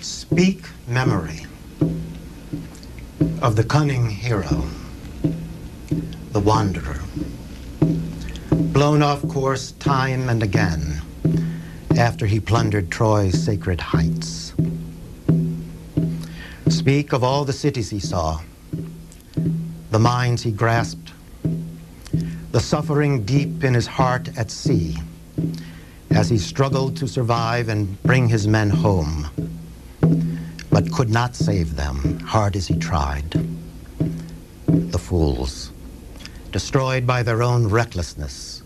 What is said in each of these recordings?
Speak memory of the cunning hero, the wanderer, blown off course time and again after he plundered Troy's sacred heights. Speak of all the cities he saw, the mines he grasped, the suffering deep in his heart at sea as he struggled to survive and bring his men home, but could not save them, hard as he tried. The fools, destroyed by their own recklessness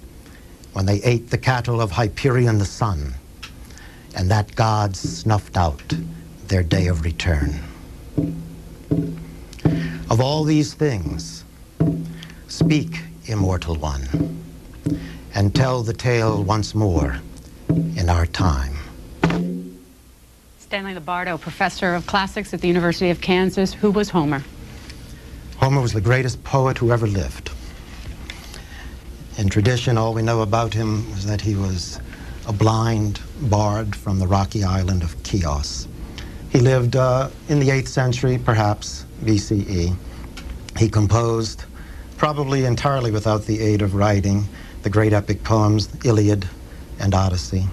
when they ate the cattle of Hyperion the sun, and that god snuffed out their day of return. Of all these things, speak, immortal one, and tell the tale once more in our time. Stanley Lombardo, professor of classics at the University of Kansas. Who was Homer? Homer was the greatest poet who ever lived. In tradition, all we know about him was that he was a blind bard from the rocky island of Chios. He lived in the 8th century, perhaps, BCE. He composed, probably entirely without the aid of writing, the great epic poems, Iliad and Odyssey.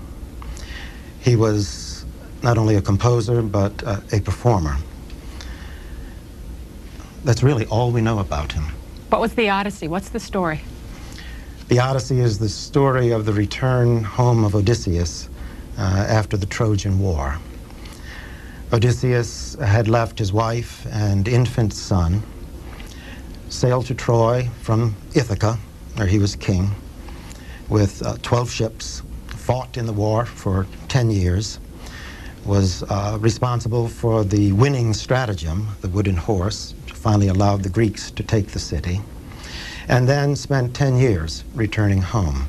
He was not only a composer, but a performer. That's really all we know about him. What was the Odyssey? What's the story? The Odyssey is the story of the return home of Odysseus after the Trojan War. Odysseus had left his wife and infant son, sailed to Troy from Ithaca, where he was king, with 12 ships, fought in the war for 10 years, was responsible for the winning stratagem, the wooden horse, which finally allowed the Greeks to take the city, and then spent 10 years returning home.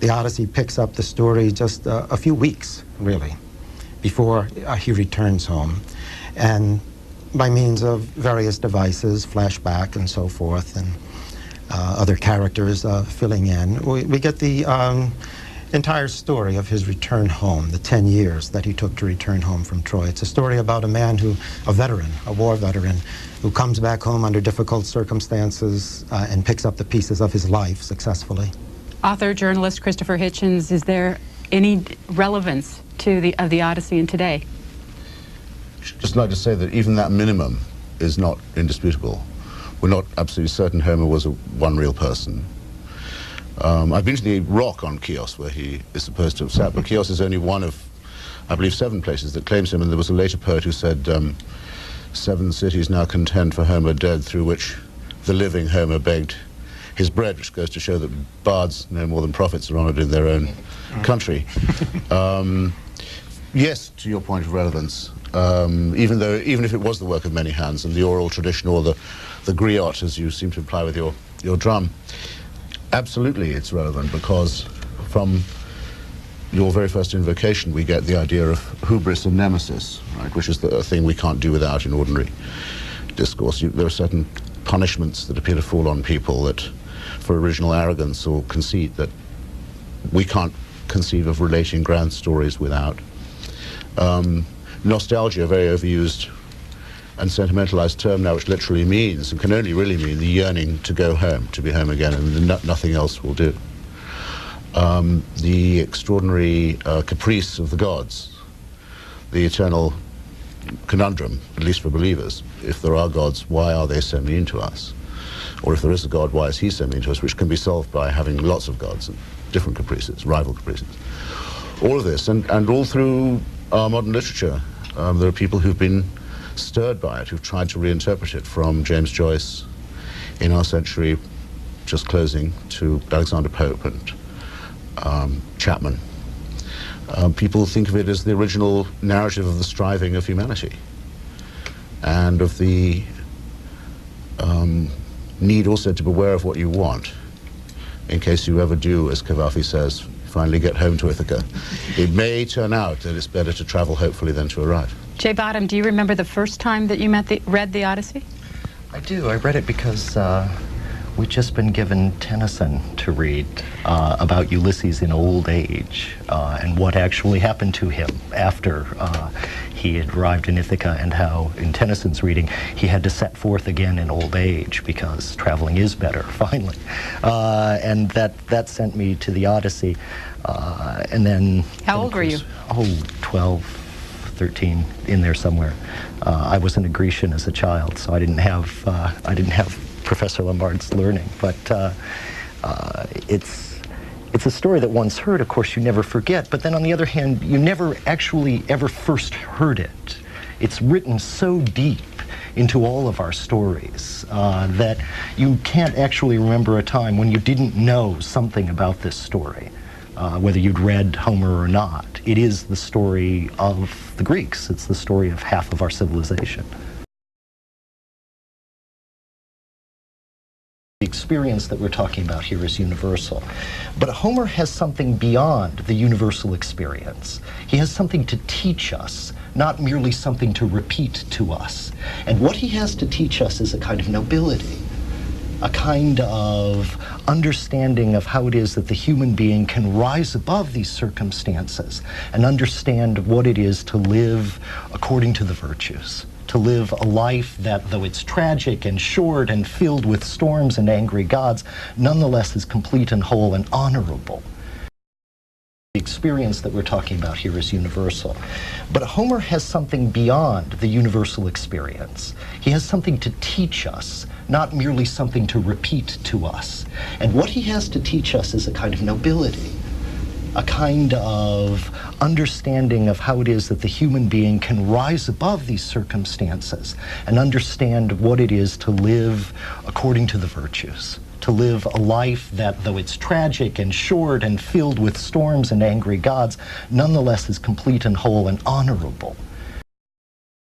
The Odyssey picks up the story just a few weeks, really, before he returns home. And by means of various devices, flashback and so forth, and other characters filling in, we get the entire story of his return home, the 10 years that he took to return home from Troy. It's a story about a man a veteran, a war veteran, who comes back home under difficult circumstances and picks up the pieces of his life successfully. Author, journalist Christopher Hitchens, is there any relevance to the Odyssey in today? Just like to say that even that minimum is not indisputable. We're not absolutely certain Homer was one real person. I've been to the rock on Chios where he is supposed to have sat, but Chios is only one of, I believe, 7 places that claims him, and there was a later poet who said, 7 cities now contend for Homer dead, through which the living Homer begged his bread, which goes to show that bards no more than prophets are honored in their own country. Yes, to your point of relevance, even if it was the work of many hands and the oral tradition, or the griot, as you seem to imply with your drum, absolutely it's relevant, because from your very first invocation we get the idea of hubris and nemesis, right, which is the thing we can't do without in ordinary discourse. There are certain punishments that appear to fall on people that, for original arrogance or conceit, that we can't conceive of relating grand stories without. Nostalgia, a very overused and sentimentalized term now, which literally means, and can only really mean, the yearning to go home, to be home again, and nothing else will do. The extraordinary caprice of the gods, the eternal conundrum, at least for believers: if there are gods, why are they so mean to us? Or if there is a god, why is he so mean to us? Which can be solved by having lots of gods and different caprices, rival caprices. All of this, and all through our modern literature, there are people who've been stirred by it, who've tried to reinterpret it, from James Joyce in our century just closing to Alexander Pope and Chapman. People think of it as the original narrative of the striving of humanity and of the need also to beware of what you want, in case you ever do, as Cavafy says, finally get home to Ithaca. It may turn out that it's better to travel hopefully than to arrive. Jay Bottom, do you remember the first time that you read the Odyssey? I do. I read it because We've just been given Tennyson to read about Ulysses in old age and what actually happened to him after he had arrived in Ithaca, and how, in Tennyson's reading, he had to set forth again in old age because traveling is better, finally. And that sent me to the Odyssey. And then... How old were you? Oh, 12, 13, in there somewhere. I wasn't a Grecian as a child, so I didn't have Professor Lombard's learning, but it's a story that once heard, of course, you never forget, but then on the other hand, you never actually ever first heard it. It's written so deep into all of our stories that you can't actually remember a time when you didn't know something about this story, whether you'd read Homer or not. It is the story of the Greeks. It's the story of half of our civilization. The experience that we're talking about here is universal. But Homer has something beyond the universal experience. He has something to teach us, not merely something to repeat to us. And what he has to teach us is a kind of nobility, a kind of understanding of how it is that the human being can rise above these circumstances and understand what it is to live according to the virtues. To live a life that, though it's tragic and short and filled with storms and angry gods, nonetheless is complete and whole and honorable. The experience that we're talking about here is universal. But Homer has something beyond the universal experience. He has something to teach us, not merely something to repeat to us. And what he has to teach us is a kind of nobility, a kind of understanding of how it is that the human being can rise above these circumstances and understand what it is to live according to the virtues, to live a life that, though it's tragic and short and filled with storms and angry gods, nonetheless is complete and whole and honorable.